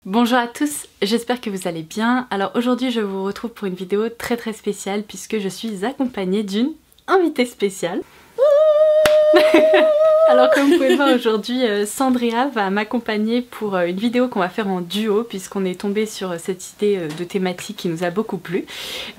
Bonjour à tous, j'espère que vous allez bien. Alors aujourd'hui je vous retrouve pour une vidéo très spéciale puisque je suis accompagnée d'une invitée spéciale. Alors comme vous pouvez le voir aujourd'hui, Sandrea va m'accompagner pour une vidéo qu'on va faire en duo puisqu'on est tombé sur cette idée de thématique qui nous a beaucoup plu.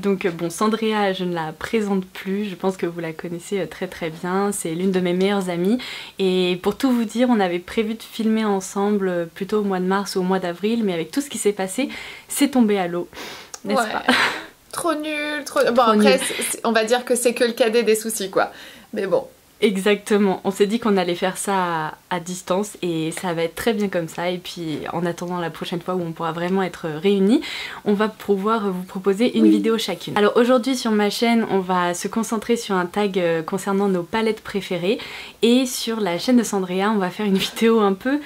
Donc bon, Sandrea je ne la présente plus, je pense que vous la connaissez très bien, c'est l'une de mes meilleures amies et pour tout vous dire on avait prévu de filmer ensemble plutôt au mois de mars ou au mois d'avril, mais avec tout ce qui s'est passé, c'est tombé à l'eau, n'est-ce pas? Trop nul, trop... Bon trop après on va dire que c'est que le cadet des soucis quoi, mais bon. Exactement, on s'est dit qu'on allait faire ça à distance et ça va être très bien comme ça, et puis en attendant la prochaine fois où on pourra vraiment être réunis, on va pouvoir vous proposer une vidéo chacune. Alors aujourd'hui sur ma chaîne on va se concentrer sur un tag concernant nos palettes préférées, et sur la chaîne de Sandrea on va faire une vidéo un peu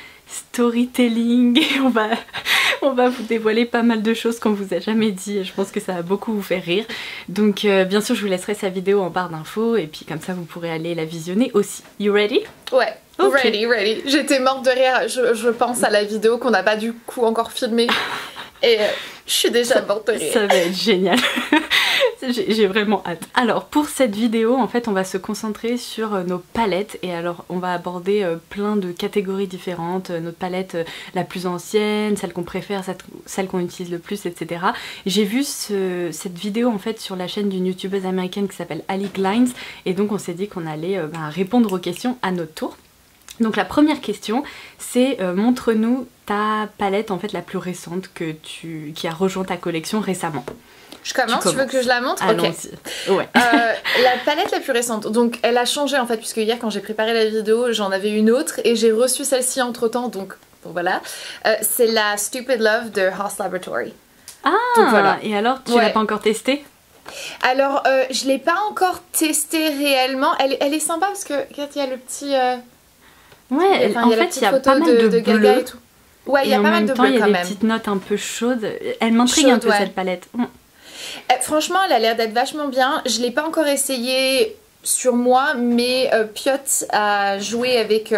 storytelling et on va vous dévoiler pas mal de choses qu'on vous a jamais dit et je pense que ça va beaucoup vous faire rire. Donc bien sûr je vous laisserai sa vidéo en barre d'infos et puis comme ça vous pourrez aller la visionner aussi. You ready? Ouais, okay. Ready. J'étais morte de rire, je pense à la vidéo qu'on n'a pas du coup encore filmée et je suis déjà morte de rire. Ça va être génial. J'ai vraiment hâte. Alors pour cette vidéo en fait on va se concentrer sur nos palettes, et alors on va aborder plein de catégories différentes, notre palette la plus ancienne, celle qu'on préfère, celle qu'on utilise le plus, etc. J'ai vu cette vidéo en fait sur la chaîne d'une youtubeuse américaine qui s'appelle Ali Glines, et donc on s'est dit qu'on allait répondre aux questions à notre tour. Donc la première question c'est montre-nous ta palette en fait la plus récente qui a rejoint ta collection récemment. Je commence, tu veux que je la montre? Ok. Ouais. La palette la plus récente, donc elle a changé en fait, puisque hier quand j'ai préparé la vidéo j'en avais une autre et j'ai reçu celle-ci entre temps, donc bon, voilà. C'est la Stupid Love de Haus Laboratory. Ah, donc, voilà. Et alors tu l'as pas encore testée? Alors je l'ai pas encore testée réellement, elle est sympa parce que regarde, il y a le petit... ouais, en fait il y a pas mal de bleu. Et tout. Ouais, il y a pas mal de bleu quand même. Il y a des petites notes un peu chaudes, elle m'intrigue un peu cette palette. Franchement elle a l'air d'être vachement bien, je l'ai pas encore essayé sur moi, mais Piotr a joué avec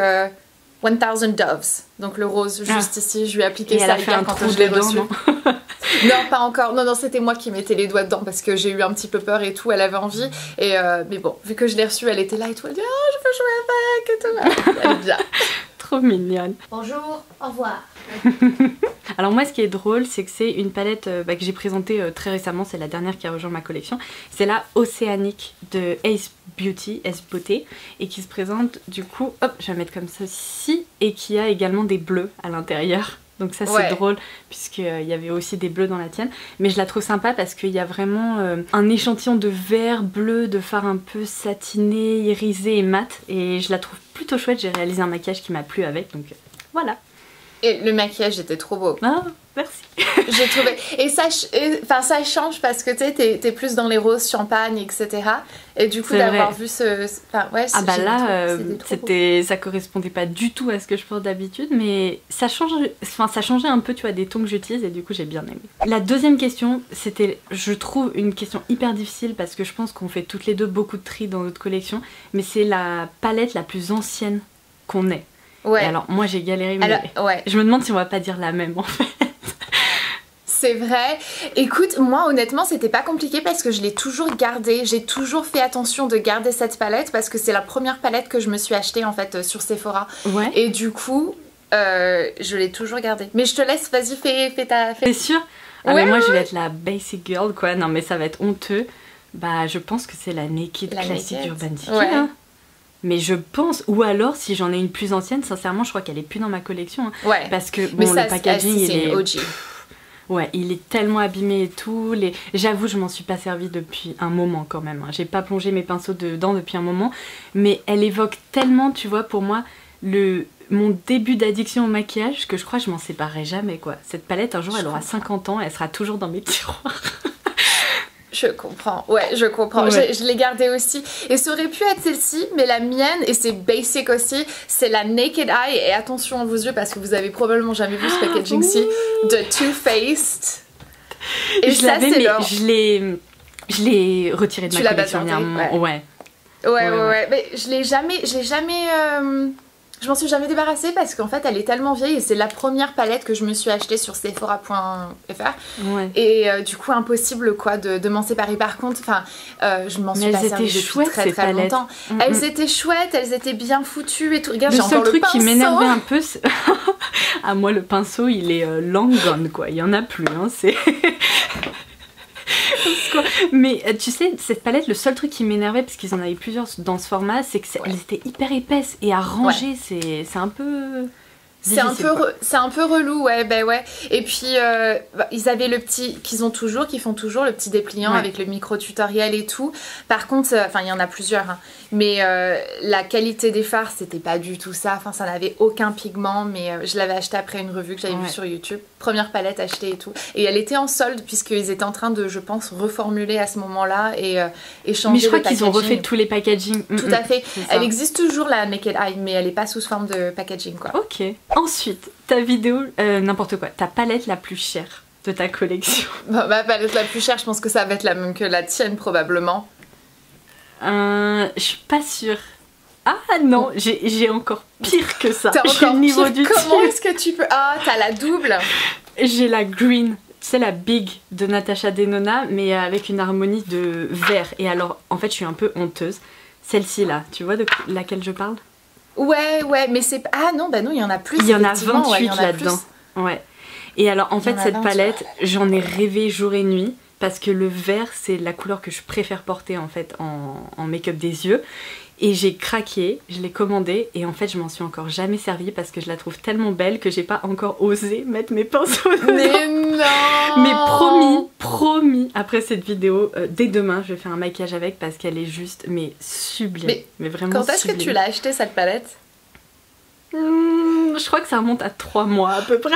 1000 Doves, donc le rose juste ici, je lui ai appliqué ça hier quand je l'ai reçu. Non, pas encore, non c'était moi qui mettais les doigts dedans parce que j'ai eu un petit peu peur et tout, elle avait envie, et mais bon, vu que je l'ai reçue elle était là et tout, elle dit oh je veux jouer avec et tout, elle est bien. Trop mignonne. Bonjour, au revoir. Alors moi ce qui est drôle c'est que c'est une palette que j'ai présentée très récemment, c'est la dernière qui a rejoint ma collection, c'est la Océanique de Ace Beauty, et qui se présente du coup, hop je vais mettre comme ceci, et qui a également des bleus à l'intérieur. Donc ça c'est drôle puisqu'il y avait aussi des bleus dans la tienne, mais je la trouve sympa parce qu'il y a vraiment un échantillon de vert, bleu, de fard un peu satiné, irisé et mat, et je la trouve plutôt chouette. J'ai réalisé un maquillage qui m'a plu avec, donc voilà. Et le maquillage était trop beau. Ah, merci. J'ai trouvé. Et ça change parce que tu sais, t'es plus dans les roses champagne, etc. Et du coup, d'avoir vu ce. Enfin, ouais, ah bah là, ça correspondait pas du tout à ce que je porte d'habitude, mais ça changeait un peu, tu vois, des tons que j'utilise, et du coup, j'ai bien aimé. La deuxième question, c'était, je trouve, une question hyper difficile parce que je pense qu'on fait toutes les deux beaucoup de tri dans notre collection, mais c'est la palette la plus ancienne qu'on ait. Ouais. Et alors moi j'ai galéré, mais je me demande si on va pas dire la même en fait. C'est vrai. Écoute, moi honnêtement c'était pas compliqué parce que je l'ai toujours gardée. J'ai toujours fait attention de garder cette palette parce que c'est la première palette que je me suis achetée en fait sur Sephora. Ouais. Et du coup je l'ai toujours gardée. Mais je te laisse, vas-y fais ta... T'es sûre? Ah mais moi je vais être la basic girl quoi. Non mais ça va être honteux. Bah je pense que c'est la Naked classique d'Urban Decay. Ouais. Hein. Mais je pense, ou alors si j'en ai une plus ancienne, sincèrement je crois qu'elle est plus dans ma collection, hein, ouais. Parce que bon, le packaging il est OG. Ouais, il est tellement abîmé et tout, j'avoue je m'en suis pas servie depuis un moment quand même, hein. J'ai pas plongé mes pinceaux dedans depuis un moment, mais elle évoque tellement, tu vois, pour moi, mon début d'addiction au maquillage, que je crois que je m'en séparerai jamais quoi. Cette palette un jour elle aura 50 ans, elle sera toujours dans mes tiroirs. Je comprends, ouais, je comprends. Ouais. Je l'ai gardée aussi. Et ça aurait pu être celle-ci, mais la mienne, et c'est basic aussi, c'est la Naked Eye. Et attention à vos yeux parce que vous avez probablement jamais vu ce packaging-ci de Too Faced. Et ça, c'est leur... Je l'ai retiré de ma collection il y a un moment. Ouais. Ouais. Mais je l'ai jamais Je m'en suis jamais débarrassée parce qu'en fait elle est tellement vieille et c'est la première palette que je me suis achetée sur Sephora.fr. Ouais. Et du coup impossible quoi de m'en séparer. Par contre, enfin je m'en suis pas servie depuis très longtemps. Elles étaient chouettes, elles étaient bien foutues et tout. Regarde, j'ai encore le pinceau. Le seul truc qui m'énervait un peu, à moi le pinceau il est long gone quoi, il y en a plus hein, c'est... Mais tu sais, cette palette, le seul truc qui m'énervait, parce qu'ils en avaient plusieurs dans ce format, c'est qu'elles étaient hyper épaisses et à ranger, c'est un peu... C'est un peu relou, ouais, bah ouais. Et puis, ils avaient le petit, qu'ils font toujours, le petit dépliant avec le micro-tutoriel et tout. Par contre, enfin, il y en a plusieurs, hein. Mais la qualité des fards, c'était pas du tout ça. Enfin, ça n'avait aucun pigment, mais je l'avais acheté après une revue que j'avais vue sur YouTube. Première palette achetée et tout. Et elle était en solde, puisqu'ils étaient en train de, je pense, reformuler à ce moment-là et changer. Mais je crois qu'ils ont refait tous les packaging. Tout à fait. Elle existe toujours, la Naked Eye, mais elle est pas sous forme de packaging, quoi. Ok. Ensuite, ta vidéo, n'importe quoi, ta palette la plus chère de ta collection. Ma palette la plus chère, je pense que ça va être la même que la tienne probablement. Je suis pas sûre. Ah non, j'ai encore pire que ça. T'as encore niveau pire. Comment est-ce que tu peux... Ah, t'as la double. J'ai la green, c'est la big de Natasha Denona, mais avec une harmonie de vert. Et alors, en fait, je suis un peu honteuse. Celle-ci là, tu vois de laquelle je parle? Ouais, mais c'est... Ah non, bah non, il y en a plus. Il y en a 28 là-dedans. Ouais. Et alors, en fait, cette palette, j'en ai rêvé jour et nuit. Parce que le vert, c'est la couleur que je préfère porter, en fait, en make-up des yeux. Et j'ai craqué, je l'ai commandée. Et en fait, je m'en suis encore jamais servie parce que je la trouve tellement belle que j'ai pas encore osé mettre mes pinceaux dedans. Mais non! Mais promis, après cette vidéo, dès demain, je vais faire un maquillage avec parce qu'elle est juste, mais sublime. Mais vraiment quand est-ce que tu l'as acheté cette palette? Je crois que ça remonte à 3 mois à peu près.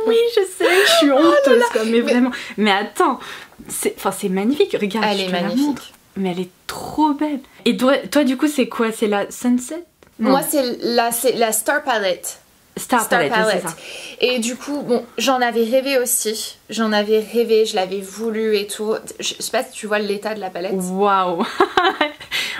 Oui, je sais, je suis honteuse quoi, mais vraiment. Mais attends, c'est magnifique, regarde, elle est magnifique. Mais elle est trop belle. Et toi du coup, c'est quoi? C'est la Sunset? Non. Moi, c'est la Star Palette. Star Palette. C'est ça. Et du coup, bon, j'en avais rêvé aussi. Je l'avais voulu et tout. Je sais pas si tu vois l'état de la palette. Waouh.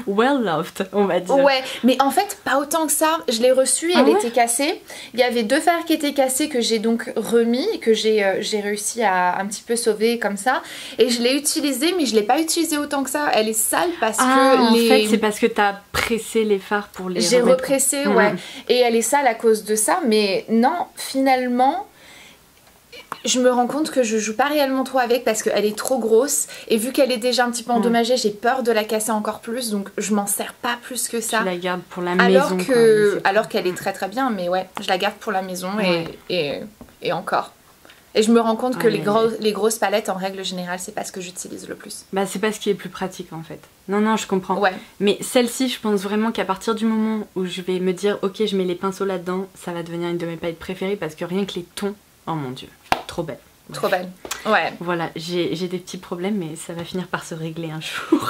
Well loved, on va dire. Ouais, mais en fait, pas autant que ça. Je l'ai reçue et elle était cassée. Il y avait 2 fards qui étaient cassés que j'ai donc remis, que j'ai réussi à un petit peu sauver comme ça. Et je l'ai utilisée, mais je l'ai pas utilisée autant que ça. Elle est sale parce que en fait, c'est parce que t'as pressé les fards pour les J'ai repressé, ouais. Et elle est sale à cause de ça. Mais non, finalement... Je me rends compte que je joue pas réellement trop avec parce qu'elle est trop grosse et vu qu'elle est déjà un petit peu endommagée, j'ai peur de la casser encore plus, donc je m'en sers pas plus que ça. Tu la gardes pour la maison. Alors qu'elle est très très bien, mais ouais, je la garde pour la maison et encore. Et je me rends compte que les grosses palettes en règle générale, c'est pas ce que j'utilise le plus. Bah c'est pas ce qui est plus pratique en fait. Non, je comprends. Ouais. Mais celle-ci, je pense vraiment qu'à partir du moment où je vais me dire ok, je mets les pinceaux là-dedans, ça va devenir une de mes palettes préférées parce que rien que les tons, oh mon dieu. Trop belle. Trop belle. Ouais. Voilà, j'ai des petits problèmes, mais ça va finir par se régler un jour.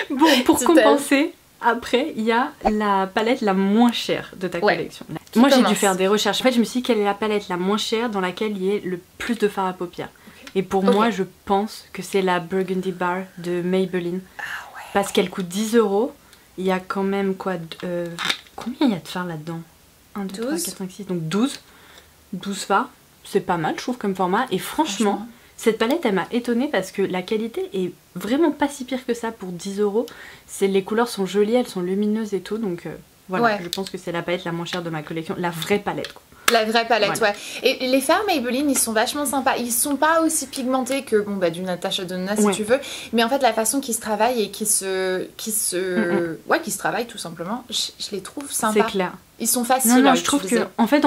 Bon, pour compenser, après, il y a la palette la moins chère de ta collection. Moi, j'ai dû faire des recherches. En fait, je me suis dit quelle est la palette la moins chère dans laquelle il y ait le plus de fard à paupières. Et pour moi, je pense que c'est la Burgundy Bar de Maybelline. Ah ouais. Parce qu'elle coûte 10 €. Il y a quand même quoi combien il y a de fard là-dedans? 1, 2, 3, 4, 5, 6. Donc 12 fards. C'est pas mal, je trouve, comme format. Et franchement, cette palette, elle m'a étonnée parce que la qualité est vraiment pas si pire que ça pour 10 €. Les couleurs sont jolies, elles sont lumineuses et tout. Donc voilà, je pense que c'est la palette la moins chère de ma collection. La vraie palette, quoi. La vraie palette, ouais. Et les fards Maybelline, ils sont vachement sympas. Ils sont pas aussi pigmentés que du Natasha Denona si tu veux. Mais en fait, la façon qu'ils se travaillent et qui se travaillent tout simplement, je les trouve sympas. C'est clair. Ils sont faciles à je trouve que en fait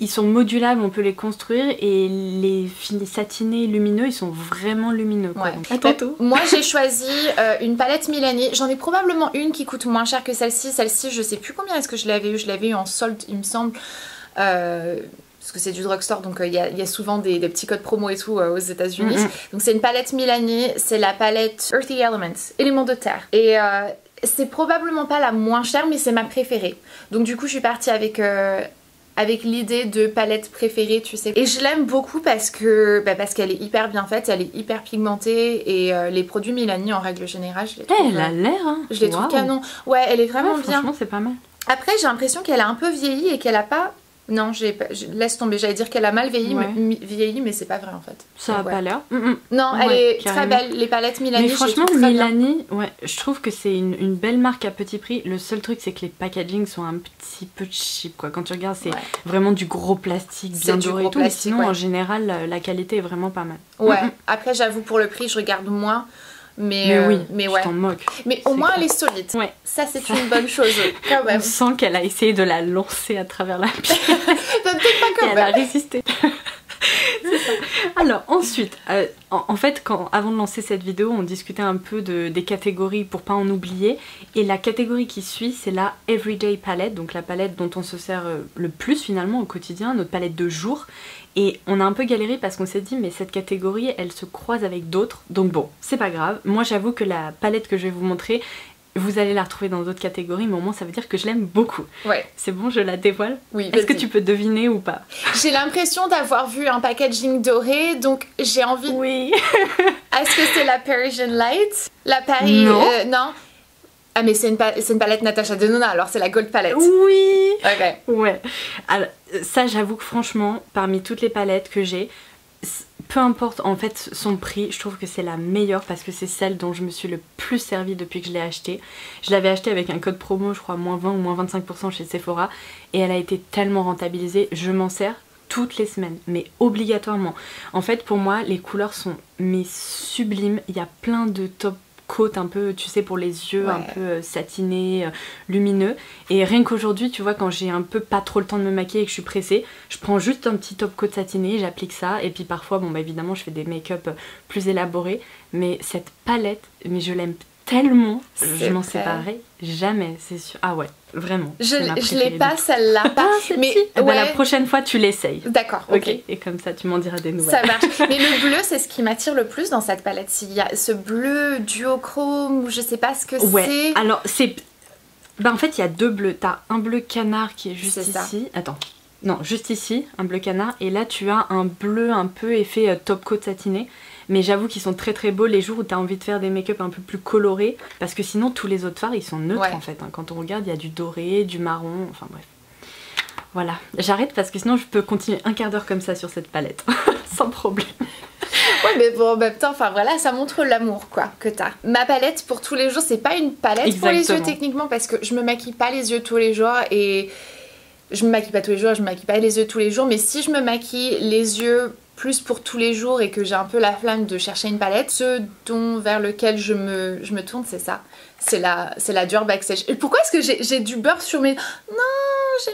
ils sont modulables, on peut les construire et les satinés lumineux, ils sont vraiment lumineux quoi. Donc, à tantôt. Moi j'ai choisi une palette Milani, j'en ai probablement une qui coûte moins cher que celle-ci. Celle-ci je sais plus combien est-ce que je l'avais eu en solde il me semble. Parce que c'est du drugstore, donc il y a souvent des petits codes promo et tout aux États-Unis. Donc c'est une palette Milani, c'est la palette Earthy Elements, éléments de terre. Et c'est probablement pas la moins chère, mais c'est ma préférée. Donc du coup, je suis partie avec avec l'idée de palette préférée, tu sais. Et je l'aime beaucoup parce que parce qu'elle est hyper bien faite, elle est hyper pigmentée et les produits Milani en règle générale, je les trouve... elle a l'air, hein. Je les trouve canon. Ouais, elle est vraiment bien. Franchement, c'est pas mal. Après, j'ai l'impression qu'elle a un peu vieilli et qu'elle a pas... Non, laisse tomber, j'allais dire qu'elle a mal vieilli, mais c'est pas vrai en fait. Ça a pas l'air. Non, elle est très belle, les palettes Milani. Mais franchement, Milani, je trouve que c'est une belle marque à petit prix. Le seul truc, c'est que les packaging sont un petit peu cheap, quoi. Quand tu regardes, c'est vraiment du gros plastique bien doré et tout. Mais sinon, en général, la qualité est vraiment pas mal. Ouais, après, j'avoue, pour le prix, je regarde moins. Mais oui, mais je t'en moque. Mais au moins, elle est solide. Ouais. Ça, c'est une bonne chose, quand même. On sent qu'elle a essayé de la lancer à travers la pierre. Peut-être pas quand même. Elle a résisté. C'est ça. Alors ensuite, en fait, avant de lancer cette vidéo, on discutait un peu des catégories pour pas en oublier. Et la catégorie qui suit, c'est la Everyday Palette, donc la palette dont on se sert le plus finalement au quotidien, notre palette de jour. Et on a un peu galéré parce qu'on s'est dit mais cette catégorie elle se croise avec d'autres, donc bon, c'est pas grave. Moi j'avoue que la palette que je vais vous montrer, vous allez la retrouver dans d'autres catégories, mais au moins ça veut dire que je l'aime beaucoup. Ouais. C'est bon, je la dévoile? Oui. Est-ce que tu peux deviner ou pas? J'ai l'impression d'avoir vu un packaging doré, donc j'ai envie... Oui. Est-ce que c'est la Parisian Light? La Paris... Non. Non. Ah mais c'est une palette Natasha Denona, alors c'est la Gold Palette. Oui. Ok. Ouais. Alors, ça j'avoue que franchement, parmi toutes les palettes que j'ai, peu importe en fait son prix, je trouve que c'est la meilleure parce que c'est celle dont je me suis le plus servie depuis que je l'ai achetée. Je l'avais achetée avec un code promo, je crois moins 20 ou moins 25% chez Sephora, et elle a été tellement rentabilisée, je m'en sers toutes les semaines, mais obligatoirement. En fait pour moi les couleurs sont sublimes, il y a plein de top coat un peu, tu sais, pour les yeux, un peu satinés, lumineux. Et rien qu'aujourd'hui, tu vois, quand j'ai un peu pas trop le temps de me maquiller et que je suis pressée, je prends juste un petit top coat satiné, j'applique ça. Et puis parfois, bon bah évidemment, je fais des make-up plus élaborés. Mais cette palette, mais je l'aime tellement, je m'en séparerai jamais, c'est sûr. Ah ouais, vraiment. Je l'ai pas celle-là. Mais la prochaine fois tu l'essayes. D'accord, ok. Et comme ça tu m'en diras des nouvelles. Ça marche. Mais le bleu c'est ce qui m'attire le plus dans cette palette. S'il y a ce bleu duochrome ou je sais pas ce que c'est. Alors c'est... Bah en fait il y a deux bleus. T'as un bleu canard qui est juste ici. Ça. Attends. Non, juste ici, un bleu canard. Et là tu as un bleu un peu effet top coat satiné. Mais j'avoue qu'ils sont très très beaux les jours où tu as envie de faire des make-up un peu plus colorés. Parce que sinon, tous les autres fards, ils sont neutres en fait. Hein. Quand on regarde, il y a du doré, du marron, enfin bref. Voilà, j'arrête parce que sinon je peux continuer un quart d'heure comme ça sur cette palette. Sans problème. Ouais, mais bon, en même temps, enfin voilà, ça montre l'amour quoi que t'as. Ma palette pour tous les jours, c'est pas une palette pour les yeux techniquement parce que je me maquille pas les yeux tous les jours et... Je me maquille pas tous les jours, je me maquille pas les yeux tous les jours, mais si je me maquille les yeux plus pour tous les jours et que j'ai un peu la flamme de chercher une palette, ce vers lequel je me tourne, c'est ça. C'est la Dior Backstage. Et pourquoi est-ce que j'ai du beurre sur mes... Non, j'ai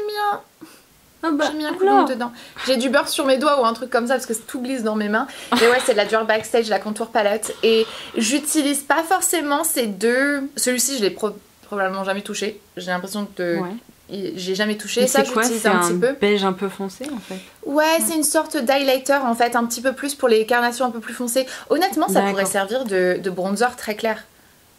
mis un coup d'eau dedans. J'ai du beurre sur mes doigts ou un truc comme ça parce que tout glisse dans mes mains. Et ouais, c'est la Dior Backstage, la contour palette. Et j'utilise pas forcément ces deux... Celui-ci, je l'ai probablement jamais touché. J'ai l'impression que... J'ai jamais touché. Mais ça, j'utilise un petit peu. C'est beige un peu foncé en fait. Ouais, c'est une sorte d'highlighter en fait, un petit peu plus pour les carnations un peu plus foncées. Honnêtement, ça pourrait servir de bronzer très clair.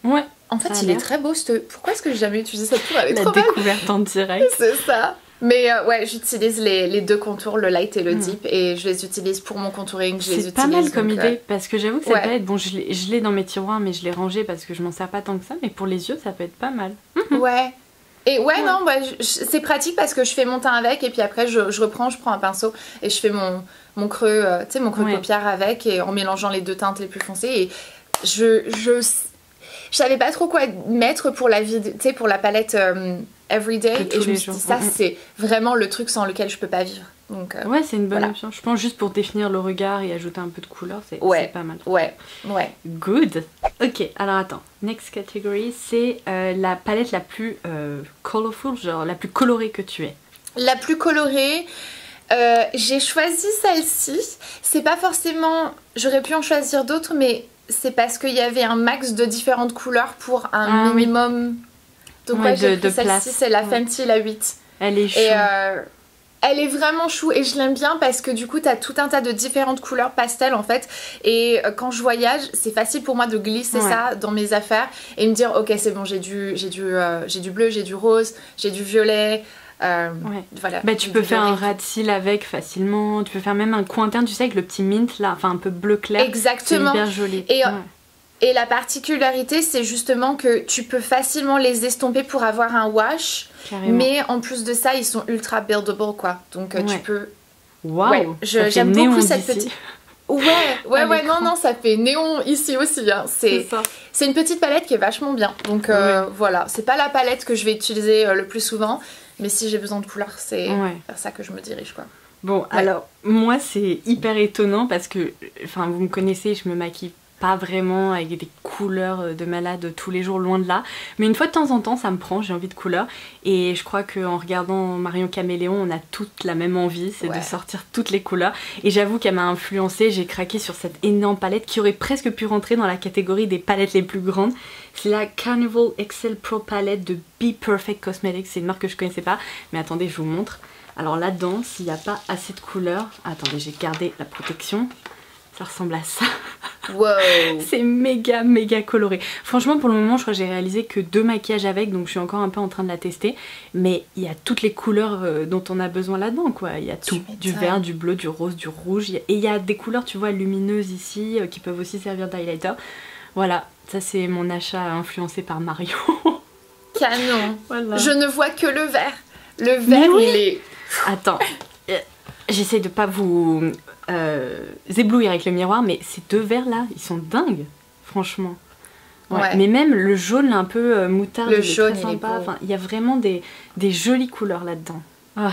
Ouais. En fait, il est très beau. Pourquoi est-ce que j'ai jamais utilisé cette poudre? Elle est trop belle. La découverte en direct. C'est ça. Mais ouais, j'utilise les deux contours, le light et le deep, et je les utilise pour mon contouring. C'est pas mal comme idée, parce que j'avoue que ça peut être... Bon, je l'ai dans mes tiroirs, mais je l'ai rangé parce que je m'en sers pas tant que ça, mais pour les yeux, ça peut être pas mal. Ouais. Et non, bah, c'est pratique parce que je fais mon teint avec et puis après je reprends, je prends un pinceau et je fais mon creux, tu sais, mon creux de paupière avec et en mélangeant les deux teintes les plus foncées. Et je savais pas trop quoi mettre pour la vie, tu sais, pour la palette Everyday. Et je me suis dit, ça c'est vraiment le truc sans lequel je peux pas vivre. Donc, ouais, c'est une bonne option. Je pense juste pour définir le regard et ajouter un peu de couleur, c'est pas mal. Ouais. Good. Ok, alors attends. Next category, c'est la palette la plus colorful, genre la plus colorée que tu aies. La plus colorée, j'ai choisi celle-ci. C'est pas forcément... J'aurais pu en choisir d'autres, mais c'est parce qu'il y avait un max de différentes couleurs pour un minimum... Donc j'ai pris celle-ci, c'est la Fenty, la 8. Elle est chou. Et elle est vraiment chou et je l'aime bien parce que du coup t'as tout un tas de différentes couleurs pastel en fait. Et quand je voyage, c'est facile pour moi de glisser ça dans mes affaires et me dire ok c'est bon, j'ai du bleu, j'ai du rose, j'ai du violet, Voilà. Bah, tu peux faire un ras de cils avec facilement. Tu peux faire même un coin interne, tu sais, avec le petit mint là, enfin un peu bleu clair. Exactement. C'est hyper joli. Et la particularité, c'est justement que tu peux facilement les estomper pour avoir un wash. Carrément. Mais en plus de ça, ils sont ultra buildable, quoi. Donc tu peux... Waouh, j'aime beaucoup cette petite... Ouais, non, ça fait néon ici aussi. Hein. C'est une petite palette qui est vachement bien. Donc voilà, c'est pas la palette que je vais utiliser le plus souvent. Mais si j'ai besoin de couleur, c'est vers ça que je me dirige, quoi. Bon, alors, moi, c'est hyper étonnant parce que, enfin, vous me connaissez, je me maquille pas vraiment avec des couleurs de malade tous les jours, loin de là. Mais une fois de temps en temps, ça me prend, j'ai envie de couleurs. Et je crois qu'en regardant Marion Caméléon, on a toute la même envie, c'est de sortir toutes les couleurs. Et j'avoue qu'elle m'a influencée, j'ai craqué sur cette énorme palette qui aurait presque pu rentrer dans la catégorie des palettes les plus grandes. C'est la Carnival Excel Pro Palette de Be Perfect Cosmetics, c'est une marque que je connaissais pas. Mais attendez, je vous montre. Alors là-dedans, s'il n'y a pas assez de couleurs... Attendez, j'ai gardé la protection. Ça ressemble à ça. Wow. C'est méga coloré. Franchement, pour le moment, je crois que j'ai réalisé que 2 maquillages avec, donc je suis encore un peu en train de la tester. Mais il y a toutes les couleurs dont on a besoin là-dedans, quoi. Il y a tout, du vert, du bleu, du rose, du rouge. Et il y a des couleurs, tu vois, lumineuses ici, qui peuvent aussi servir d'highlighter. Voilà, ça c'est mon achat influencé par Mario. Canon. Voilà. Je ne vois que le vert. Le vert, il est... Attends, j'essaie de pas vous... éblouir avec le miroir, mais ces 2 verres là ils sont dingues, franchement. Mais même le jaune un peu moutarde, le jaune, très sympa. Enfin, il y a vraiment des jolies couleurs là-dedans.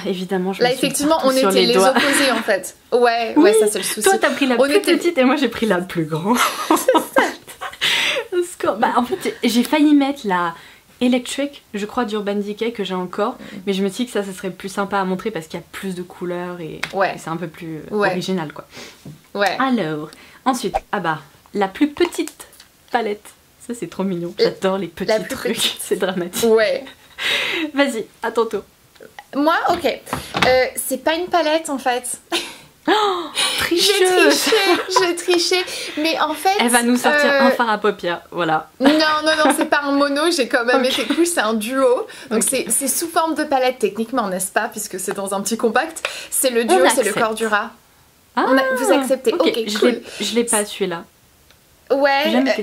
Évidemment, je là effectivement on était les opposés en fait. Ouais, ça c'est le souci. Toi t'as pris la plus petite et moi j'ai pris la plus grande. Bah, en fait j'ai failli mettre la Electric, je crois, d'Urban Decay que j'ai encore, mais je me dis que ça serait plus sympa à montrer parce qu'il y a plus de couleurs et c'est un peu plus original, quoi. Alors, ensuite, la plus petite palette. Ça c'est trop mignon, j'adore les petits trucs, c'est dramatique. Vas-y, à ton tour. Moi, ok. C'est pas une palette en fait. Oh, j'ai triché, mais en fait... Elle va nous sortir un fard à paupières, voilà. Non, c'est pas un mono, j'ai quand même été cool, c'est un duo. Donc c'est sous forme de palette techniquement, n'est-ce pas, puisque c'est dans un petit compact. C'est le duo, c'est le Cordura. Vous acceptez, ok, cool. Je l'ai pas celui-là.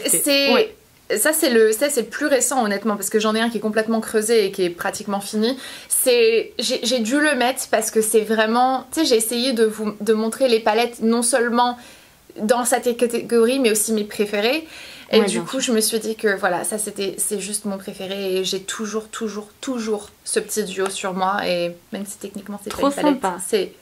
C'est... Ça c'est le plus récent honnêtement parce que j'en ai un qui est complètement creusé et qui est pratiquement fini. J'ai dû le mettre parce que c'est vraiment... Tu sais, j'ai essayé de montrer les palettes non seulement dans cette catégorie mais aussi mes préférés. Et du coup je me suis dit que voilà, ça c'est juste mon préféré et j'ai toujours ce petit duo sur moi et même si techniquement c'est pas une palette. Sympa. C'est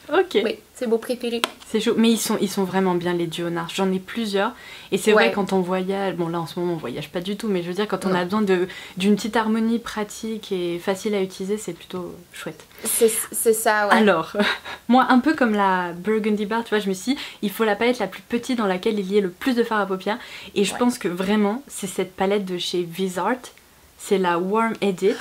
c'est beau préféré. C'est chaud, mais ils sont vraiment bien les duos Nars. J'en ai plusieurs et c'est vrai quand on voyage, bon là en ce moment on voyage pas du tout, mais je veux dire quand on a besoin d'une petite harmonie pratique et facile à utiliser, c'est plutôt chouette. C'est ça, Alors, moi un peu comme la Burgundy Bar, tu vois, je me suis dit, il faut la palette la plus petite dans laquelle il y ait le plus de fard à paupières et je pense que vraiment c'est cette palette de chez Vizart. C'est la Warm Edit,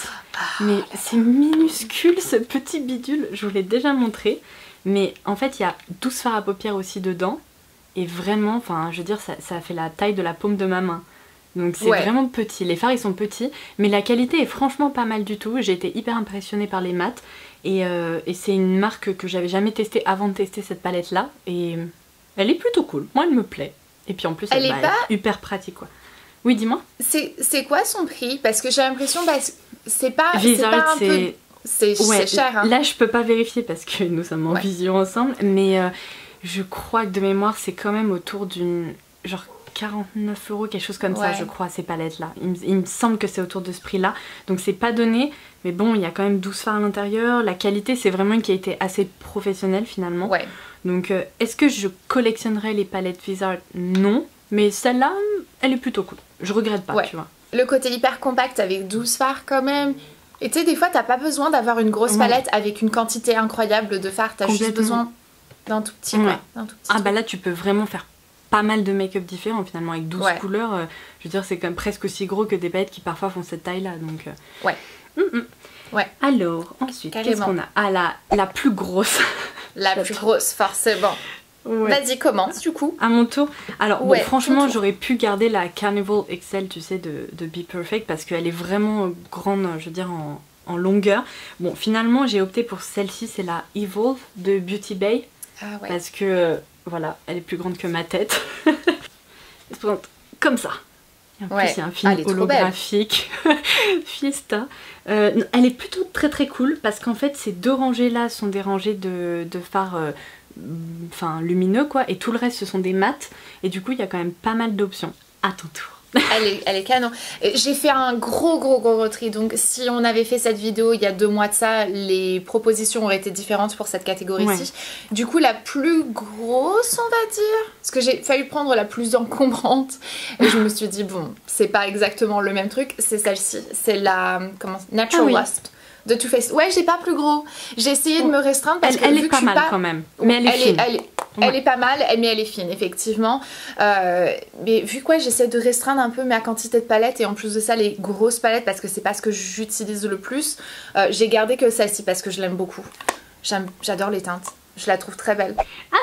mais c'est minuscule ce petit bidule, je vous l'ai déjà montré. Mais en fait, il y a 12 fards à paupières aussi dedans. Et vraiment, enfin, je veux dire, ça fait la taille de la paume de ma main. Donc c'est vraiment petit. Les fards, ils sont petits. Mais la qualité est franchement pas mal du tout. J'ai été hyper impressionnée par les mats. Et c'est une marque que j'avais jamais testée avant de tester cette palette-là. Et elle est plutôt cool. Moi, elle me plaît. Et puis en plus, elle est hyper pratique, quoi. Oui, dis-moi. C'est quoi son prix? Parce que j'ai l'impression, c'est pas Vizart, c'est cher. Hein. Là, je peux pas vérifier parce que nous sommes en vision ensemble, mais je crois que de mémoire, c'est quand même autour d'une genre 49 €, quelque chose comme ça, je crois, ces palettes-là. Il me semble que c'est autour de ce prix-là, donc c'est pas donné, mais bon, il y a quand même 12 fards à l'intérieur. La qualité, c'est vraiment une qualité assez professionnelle finalement. Donc, est-ce que je collectionnerai les palettes Vizart? Non, mais celle-là, elle est plutôt cool. Je regrette pas, tu vois. Le côté hyper compact avec 12 fards quand même. Et tu sais, des fois, t'as pas besoin d'avoir une grosse palette avec une quantité incroyable de fards. T'as juste besoin d'un tout petit, bah là, tu peux vraiment faire pas mal de make-up différents finalement avec 12 couleurs. Je veux dire, c'est quand même presque aussi gros que des palettes qui parfois font cette taille-là. Donc, Alors, ensuite, qu'est-ce qu'on a? La plus grosse. La plus grosse, forcément. Vas-y, commence du coup. À mon tour. Alors, bon, franchement, j'aurais pu garder la Carnival Excel, tu sais, de Be Perfect parce qu'elle est vraiment grande, je veux dire, en longueur. Bon, finalement, j'ai opté pour celle-ci, c'est la Evolve de Beauty Bay. Ah ouais. Parce que, voilà, elle est plus grande que ma tête. Elle se présente comme ça. Et en plus, il y a un film holographique. Fiesta. Elle est plutôt très très cool parce qu'en fait, ces 2 rangées-là sont des rangées de fards lumineux, quoi. Et tout le reste, ce sont des mats. Et du coup, il y a quand même pas mal d'options. À ton tour. Elle est canon. J'ai fait un gros retri, donc si on avait fait cette vidéo il y a 2 mois de ça, les propositions auraient été différentes pour cette catégorie-ci. Ouais. Du coup, la plus grosse, on va dire, parce que j'ai failli prendre la plus encombrante, et je me suis dit, bon, c'est pas exactement le même truc, c'est celle-ci, c'est la Natural Lust de Too Faced. Ouais, j'ai pas plus gros. J'ai essayé de me restreindre parce que elle est pas mal quand même. Mais elle est fine. Elle est pas mal, mais elle est fine, effectivement. Mais vu quoi, j'essaie de restreindre un peu ma quantité de palettes. Et en plus de ça, les grosses palettes, parce que c'est pas ce que j'utilise le plus, j'ai gardé que celle-ci parce que je l'aime beaucoup. J'adore les teintes. Je la trouve très belle.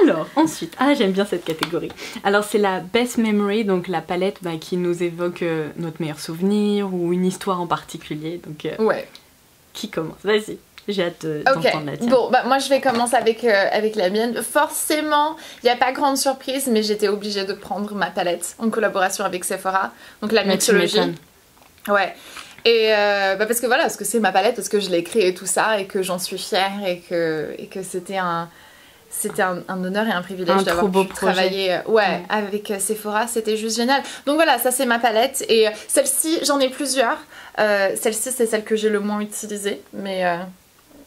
Alors, ensuite, j'aime bien cette catégorie. Alors, c'est la Best Memory, donc la palette qui nous évoque notre meilleur souvenir ou une histoire en particulier. Donc, ouais. Qui commence? Vas-y. J'ai hâte d'entendre la tienne. Bon, moi je vais commencer avec la mienne. Forcément, il n'y a pas grande surprise, mais j'étais obligée de prendre ma palette en collaboration avec Sephora. Donc la Mythologie. Ouais. Et parce que voilà, parce que c'est ma palette, parce que je l'ai créée et tout ça, et que j'en suis fière, et que c'était un honneur et un privilège d'avoir pu travailler avec Sephora, c'était juste génial. Donc voilà, ça c'est ma palette, et celle-ci, j'en ai plusieurs. Celle-ci, c'est celle que j'ai le moins utilisée, mais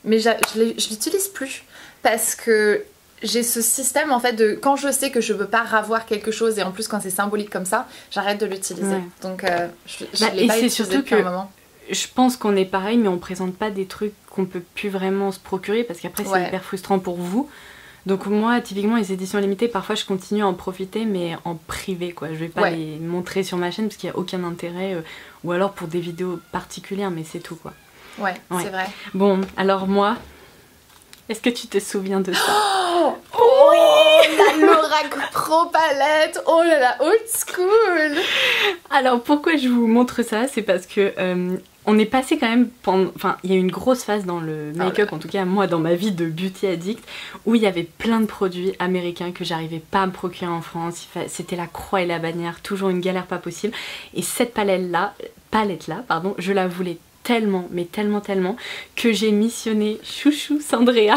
je l'utilise plus parce que j'ai ce système en fait de quand je sais que je veux pas ravoir quelque chose, et en plus quand c'est symbolique comme ça, j'arrête de l'utiliser. Ouais. Donc je l'ai pas utilisé depuis un moment. Je pense qu'on est pareil, mais on présente pas des trucs qu'on peut plus vraiment se procurer parce qu'après c'est hyper frustrant pour vous. Donc moi, typiquement, les éditions limitées, parfois je continue à en profiter, mais en privé, quoi. Je vais pas les montrer sur ma chaîne parce qu'il n'y a aucun intérêt, ou alors pour des vidéos particulières, mais c'est tout, quoi. Ouais, c'est vrai. Bon, alors moi, est-ce que tu te souviens de ça? Oui, la Lorac Pro palette. Oh là là, old school. Alors pourquoi je vous montre ça? C'est parce que on est passé quand même pendant... Enfin, il y a eu une grosse phase dans le make-up, en tout cas moi dans ma vie de beauty addict, où il y avait plein de produits américains que j'arrivais pas à me procurer en France. C'était la croix et la bannière, toujours une galère pas possible. Et cette palette-là, je la voulais tellement, mais tellement, que j'ai missionné chouchou Sandrea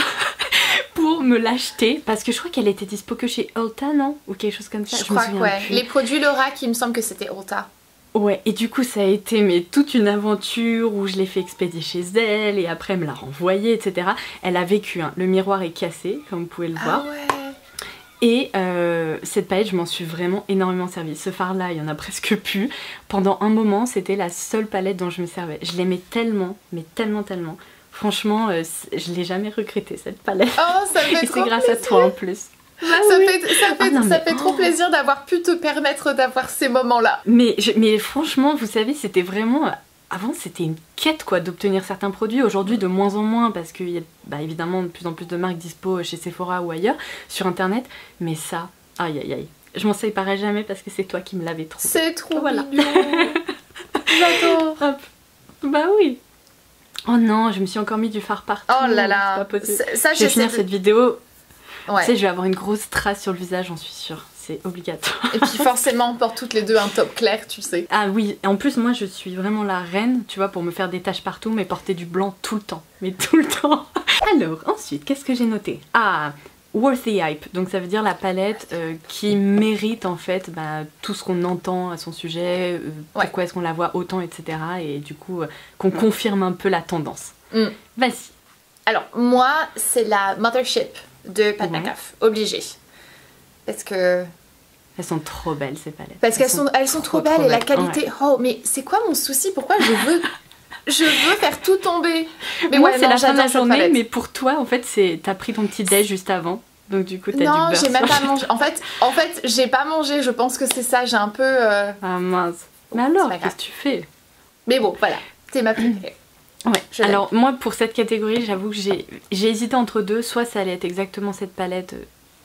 pour me l'acheter, parce que je crois qu'elle était dispo que chez Ulta, non? Ou quelque chose comme ça. Je crois que les produits Lorac, il me semble que c'était Ulta. Ouais, et du coup ça a été toute une aventure où je l'ai fait expédier chez elle, et après elle me l'a renvoyé, etc. Elle a vécu, hein. Le miroir est cassé, comme vous pouvez le voir. Ouais. Et cette palette, je m'en suis vraiment énormément servie. Ce fard-là, il y en a presque plus. Pendant un moment, c'était la seule palette dont je me servais. Je l'aimais tellement, mais tellement. Franchement, je l'ai jamais regretté, cette palette. Oh, ça me fait trop plaisir. Et c'est grâce à toi en plus. Ça fait trop plaisir d'avoir pu te permettre d'avoir ces moments-là. Mais franchement, vous savez, c'était vraiment... Avant, c'était une quête, quoi, d'obtenir certains produits. Aujourd'hui, de moins en moins, parce qu'il y a évidemment de plus en plus de marques dispo chez Sephora ou ailleurs, sur Internet. Mais ça, aïe. Je m'en séparerai jamais parce que c'est toi qui me l'avais trouvé. C'est trop mignon. J'adore. Hop. Bah oui. Oh non, je me suis encore mis du fard partout. Oh là là. C'est pas possible. Je vais finir cette vidéo. Ouais. Tu sais, je vais avoir une grosse trace sur le visage, j'en suis sûre. C'est obligatoire. Et puis forcément, on porte toutes les deux un top clair, tu sais. Ah oui, et en plus, moi, je suis vraiment la reine, tu vois, pour me faire des taches partout, mais porter du blanc tout le temps. Mais tout le temps. Alors, ensuite, qu'est-ce que j'ai noté? Worthy Hype. Donc ça veut dire la palette qui mérite, en fait, tout ce qu'on entend à son sujet, pourquoi est-ce qu'on la voit autant, etc. Et du coup, qu'on confirme un peu la tendance. Vas-y. Alors, moi, c'est la Mothership de Pat McGrath, obligée. Parce que... Elles sont trop belles, ces palettes. Parce qu'elles sont trop belles, et la qualité... Ouais. Oh, mais c'est quoi mon souci? Pourquoi je veux faire tout tomber? Mais moi, c'est la fin de la journée, mais pour toi, en fait, t'as pris ton petit déj juste avant. Donc du coup, t'as du beurre. Non, j'ai même pas mangé. En fait, j'ai pas mangé. Je pense que c'est ça. J'ai un peu... Ah mince. Mais alors, qu'est-ce que tu fais? Mais bon, voilà. C'est ma préférée. Ouais. Alors moi, pour cette catégorie, j'avoue que j'ai hésité entre deux. Soit ça allait être exactement cette palette...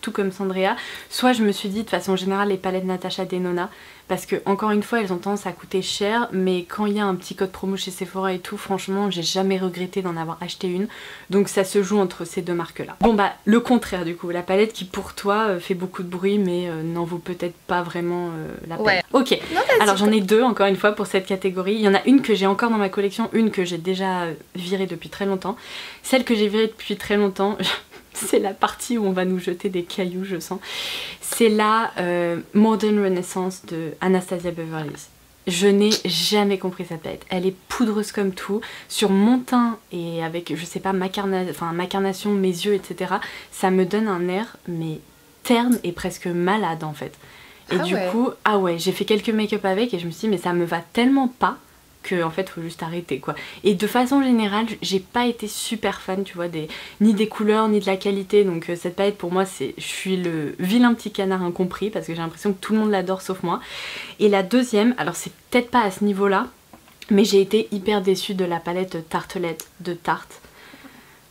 tout comme Sandrea, soit je me suis dit de façon générale les palettes Natasha Denona, parce que encore une fois elles ont tendance à coûter cher, mais quand il y a un petit code promo chez Sephora et tout, franchement j'ai jamais regretté d'en avoir acheté une, donc ça se joue entre ces deux marques là. Bon bah le contraire du coup, la palette qui pour toi fait beaucoup de bruit mais n'en vaut peut-être pas vraiment la peine. Ok, non, alors j'en ai deux encore une fois pour cette catégorie, il y en a une que j'ai encore dans ma collection, une que j'ai déjà virée depuis très longtemps. Celle que j'ai virée depuis très longtemps, c'est la partie où on va nous jeter des cailloux, je sens. C'est la Modern Renaissance de Anastasia Beverly Hills. Je n'ai jamais compris cette palette. Elle est poudreuse comme tout. Sur mon teint et avec, je sais pas, ma carnation, mes yeux, etc. Ça me donne un air, mais terne et presque malade en fait. Et du coup, ah ouais, j'ai fait quelques make-up avec et je me suis dit, mais ça me va tellement pas que en fait faut juste arrêter quoi. Et de façon générale j'ai pas été super fan tu vois ni des couleurs ni de la qualité, donc cette palette pour moi je suis le vilain petit canard incompris parce que j'ai l'impression que tout le monde l'adore sauf moi. Et la deuxième, alors c'est peut-être pas à ce niveau là mais j'ai été hyper déçue de la palette Tartelette de Tarte.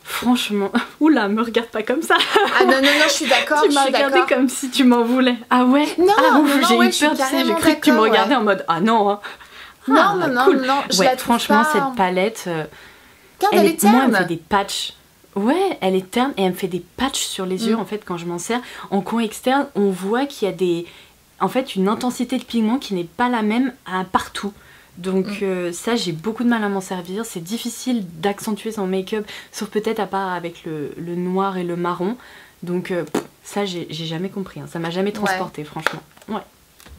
Franchement, oula, me regarde pas comme ça. Ah non, je suis d'accord. Tu m'as regardé comme si tu m'en voulais. Ah ouais. Non, j'ai eu peur, tu sais, j'ai cru que tu me regardais en mode ah non hein. Non, je la trouve franchement, pas... cette palette, elle est terne. Moi, elle me fait des patchs. Ouais, elle est terne et elle me fait des patchs sur les yeux en fait quand je m'en sers. En coin externe, on voit qu'il y a en fait, une intensité de pigment qui n'est pas la même partout. Donc ça, j'ai beaucoup de mal à m'en servir. C'est difficile d'accentuer son make-up, sauf peut-être à part avec le noir et le marron. Donc ça, j'ai jamais compris. Hein. Ça m'a jamais transporté, franchement. Ouais,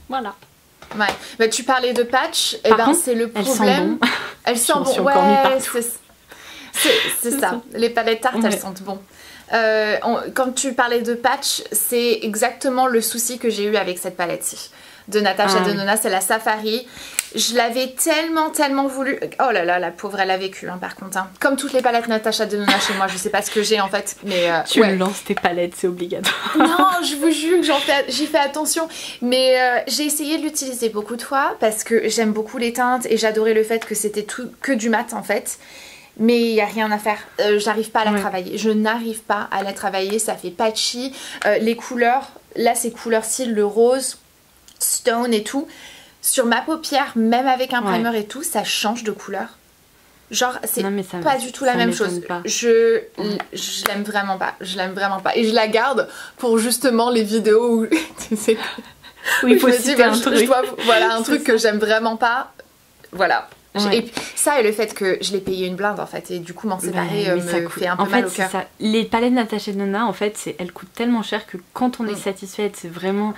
voilà. Ouais, bah, tu parlais de patch, et ben c'est le problème. Elles sentent bon. Ouais, c'est ça. Les palettes Tarte, elles sentent bon. Quand tu parlais de patch, c'est exactement le souci que j'ai eu avec cette palette-ci de Natasha Denona, c'est la Safari. Je l'avais tellement voulu. Oh là là, la pauvre, elle a vécu hein, par contre. Hein. Comme toutes les palettes Natasha Denona chez moi, je sais pas ce que j'ai en fait. Mais tu lances tes palettes, c'est obligatoire. Non, je vous jure que j'y fais attention. Mais j'ai essayé de l'utiliser beaucoup de fois parce que j'aime beaucoup les teintes et j'adorais le fait que c'était que du mat en fait. Mais il n'y a rien à faire, j'arrive pas à la travailler. Je n'arrive pas à la travailler, ça fait patchy. Les couleurs, là c'est couleur style le rose, stone et tout. Sur ma paupière, même avec un primer et tout, ça change de couleur. Genre, c'est pas du tout la même chose. Je l'aime vraiment pas. Je l'aime vraiment pas. Et je la garde pour justement les vidéos où tu sais. Oui, il faut citer un truc. Voilà, un truc que j'aime vraiment pas. Voilà. Ouais. Et ça et le fait que je l'ai payé une blinde en fait et du coup m'en séparer me fait un peu mal au cœur. Les palettes Natasha Denona en fait elles coûtent tellement cher que quand on est satisfaite c'est vraiment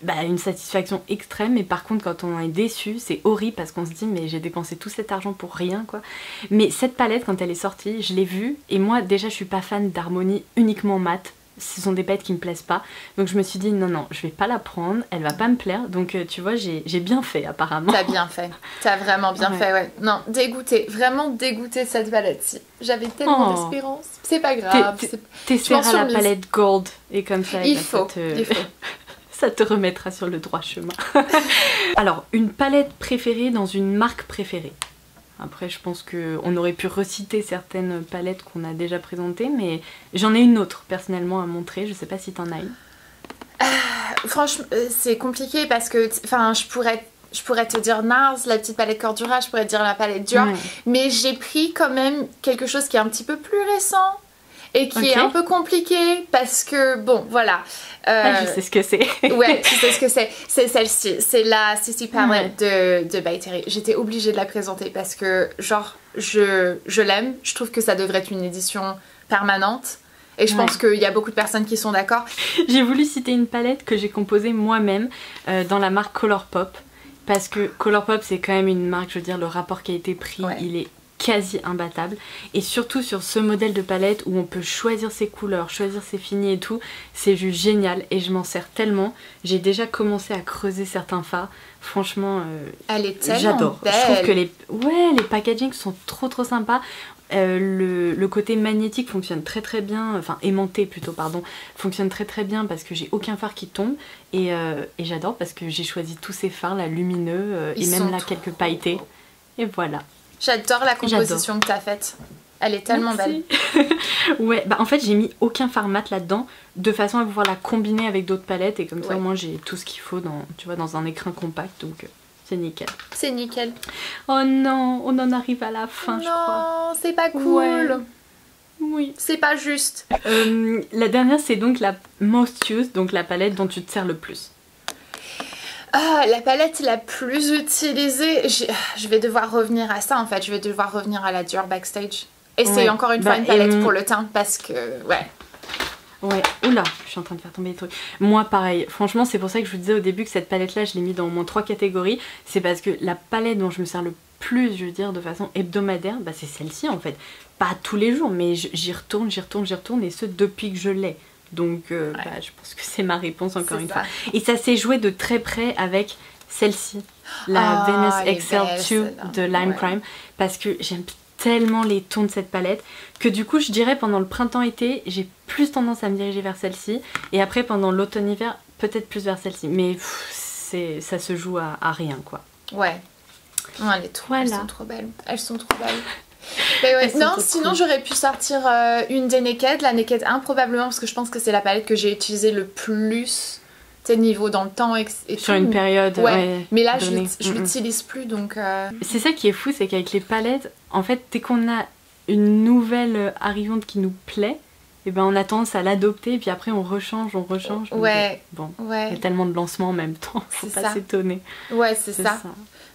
une satisfaction extrême, mais par contre quand on est déçu c'est horrible parce qu'on se dit mais j'ai dépensé tout cet argent pour rien quoi. Mais cette palette quand elle est sortie je l'ai vue et moi déjà je suis pas fan d'harmonie uniquement mat. Ce sont des palettes qui me plaisent pas, donc je me suis dit non je vais pas la prendre, elle va pas me plaire, donc tu vois j'ai bien fait apparemment. T'as bien fait, t'as vraiment bien fait, ouais. Non, dégoûtée, vraiment dégoûtée de cette palette-ci. J'avais tellement d'espérance, c'est pas grave. T'essaieras la palette gold et comme ça il faut. Ça te remettra sur le droit chemin. Alors, une palette préférée dans une marque préférée. Après, je pense qu'on aurait pu reciter certaines palettes qu'on a déjà présentées, mais j'en ai une autre personnellement à montrer. Je sais pas si t'en as une. Franchement, c'est compliqué parce que, je pourrais te dire NARS, la petite palette Cordura, je pourrais te dire la palette Dior, mais j'ai pris quand même quelque chose qui est un petit peu plus récent. Et qui est un peu compliqué parce que, bon, voilà. Je sais ce que c'est. Ouais, tu sais ce que c'est. C'est celle-ci. C'est la Sissy Palette de By Terry. J'étais obligée de la présenter parce que, genre, je l'aime. Je trouve que ça devrait être une édition permanente. Et je pense qu'il y a beaucoup de personnes qui sont d'accord. J'ai voulu citer une palette que j'ai composée moi-même dans la marque Colourpop. Parce que Colourpop, c'est quand même une marque, je veux dire, le rapport qualité-prix, il est quasi imbattable, et surtout sur ce modèle de palette où on peut choisir ses couleurs, choisir ses finis et tout, c'est juste génial et je m'en sers tellement. J'ai déjà commencé à creuser certains fards, franchement elle est tellement j'adore. Belle. Je trouve que les packaging sont trop sympas. Le côté magnétique fonctionne très bien, enfin aimanté plutôt pardon, fonctionne très bien parce que j'ai aucun fard qui tombe et j'adore parce que j'ai choisi tous ces fards là lumineux et même là quelques pailletés et voilà. J'adore la composition que tu as faite. Elle est tellement belle. Ouais, bah en fait j'ai mis aucun fard mat là-dedans de façon à pouvoir la combiner avec d'autres palettes et comme ça au moins j'ai tout ce qu'il faut dans, tu vois, dans un écrin compact, donc c'est nickel. C'est nickel. Oh non, on en arrive à la fin, je crois. Non, c'est pas cool. Ouais. Oui. C'est pas juste. La dernière c'est donc la Most Used, donc la palette dont tu te sers le plus. Ah, la palette la plus utilisée, je vais devoir revenir à ça en fait, je vais devoir revenir à la Dior Backstage. Et c'est encore une fois une palette pour le teint parce que, Ouais, oula, je suis en train de faire tomber des trucs. Moi pareil, franchement c'est pour ça que je vous disais au début que cette palette là je l'ai mis dans au moins 3 catégories. C'est parce que la palette dont je me sers le plus, je veux dire, de façon hebdomadaire, bah c'est celle-ci en fait. Pas tous les jours, mais j'y retourne et ce depuis que je l'ai. Donc bah, je pense que c'est ma réponse encore une fois. Et ça s'est joué de très près avec celle-ci, la Venus XL2 de Lime Crime, parce que j'aime tellement les tons de cette palette que du coup je dirais pendant le printemps-été j'ai plus tendance à me diriger vers celle-ci et après pendant l'automne-hiver peut-être plus vers celle-ci, mais ça se joue à rien quoi. Ouais, non, elles sont trop belles, elles sont trop belles. Mais ouais. Non, sinon j'aurais pu sortir une des Naked, la Naked 1 probablement parce que je pense que c'est la palette que j'ai utilisée le plus niveau dans le temps et sur une période mais là je l'utilise plus donc c'est ça qui est fou, c'est qu'avec les palettes en fait dès qu'on a une nouvelle arrivante qui nous plaît et ben on a tendance à l'adopter et puis après on rechange ouais bon il y a tellement de lancements en même temps, faut pas s'étonner. Ouais, c'est ça.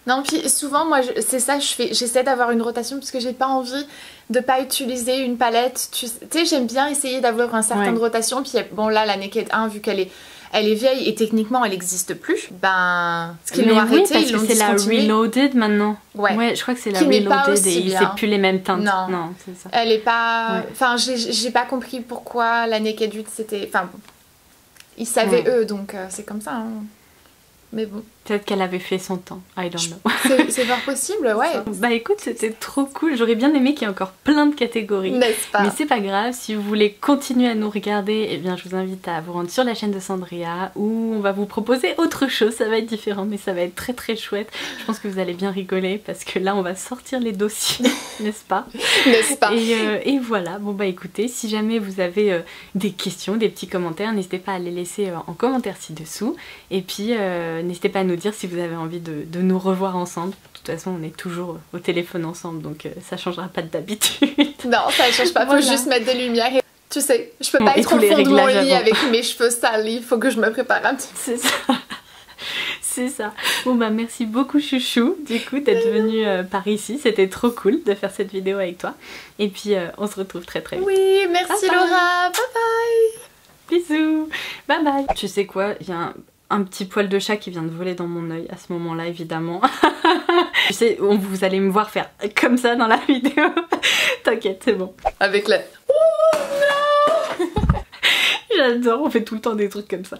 Non, puis souvent moi c'est ça, j'essaie d'avoir une rotation parce que j'ai pas envie de pas utiliser une palette, tu sais, j'aime bien essayer d'avoir une certaine rotation, puis bon là la Naked 1 vu qu'elle est vieille et techniquement elle n'existe plus, ben ce qu'ils l'ont arrêté, ils l'ont discontinué. C'est la Reloaded maintenant. Ouais, je crois que c'est la Reloaded et c'est plus les mêmes teintes. Non, c'est ça. Elle est pas, enfin j'ai pas compris pourquoi la Naked 8 c'était, enfin ils savaient eux donc c'est comme ça hein. Mais bon. Peut-être qu'elle avait fait son temps, I don't know. C'est fort possible, ouais. Bah écoute, c'était trop cool. J'aurais bien aimé qu'il y ait encore plein de catégories. N'est-ce pas? Mais c'est pas grave, si vous voulez continuer à nous regarder, eh bien je vous invite à vous rendre sur la chaîne de Sandria où on va vous proposer autre chose. Ça va être différent, mais ça va être très très chouette. Je pense que vous allez bien rigoler parce que là on va sortir les dossiers, n'est-ce pas? N'est-ce pas? Et voilà, bon bah écoutez, si jamais vous avez des questions, des petits commentaires, n'hésitez pas à les laisser en commentaire ci-dessous. Et puis n'hésitez pas à nous dire si vous avez envie de nous revoir ensemble. De toute façon, on est toujours au téléphone ensemble, donc ça changera pas d'habitude. Non, ça change pas, faut juste mettre des lumières. Et, tu sais, je peux pas être au fond de mon lit avec mes cheveux salis, il faut que je me prépare un petit peu. C'est ça. C'est ça. Bon bah merci beaucoup chouchou du coup d'être venue par ici, c'était trop cool de faire cette vidéo avec toi. Et puis on se retrouve très très vite. Oui, merci Laura, bye bye. Bisous, bye bye. Tu sais quoi, il y a un petit poil de chat qui vient de voler dans mon œil à ce moment-là évidemment. Tu sais, vous allez me voir faire comme ça dans la vidéo. T'inquiète, c'est bon. Avec la... Oh non. J'adore, on fait tout le temps des trucs comme ça.